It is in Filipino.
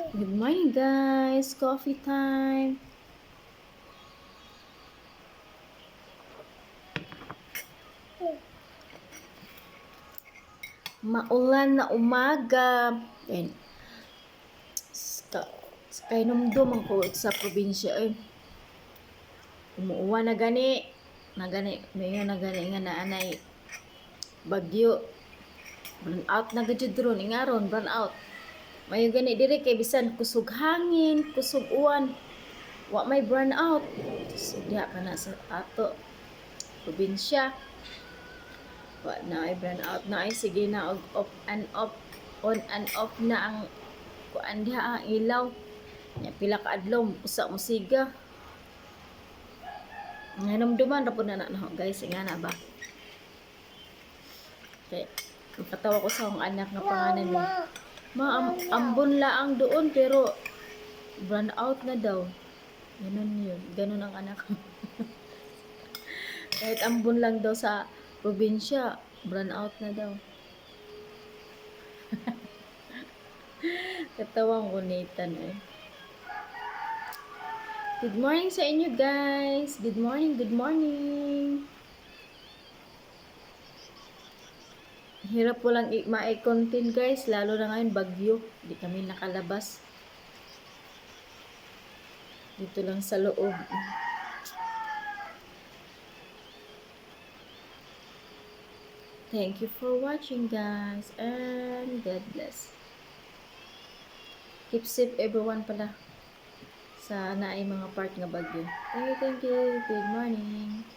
Good morning, guys. Coffee time. Maulan na umaga. Ayun. Kay numdum ang ko sa probinsya. Ay. Umuuwan na gani. Mayo na gani nga naanay bagyo. Burn out na gadyo dron. Ingaron, burn out. Mayo gani diri kay bisan kusog hangin, kusog uwan. Wa may burn out. Sudya ka na sa ato probinsya. Wa na ay burn out na ay sige na og off and off, on and off na ang kuan diha ang ilaw. Nya pila ka adlaw usa mo siga. Nanumduman ra pud na guys, nga na ba. Kay nakatawa ko sa akong anak nga pangalan ni ambon laang doon pero burn out na daw. Ganun yun. Ganun ang anak ko. Kahit ambon lang daw sa probinsya, burn out na daw. Katawang kunitan eh. Good morning sa inyo guys. Good morning, good morning. Hirap po lang ma-content guys, lalo na ngayon bagyo. Hindi kami nakalabas. Dito lang sa loob. Thank you for watching guys and God bless. Keep safe everyone pala sa naay mga part nga bagyo. Thank you. Good morning.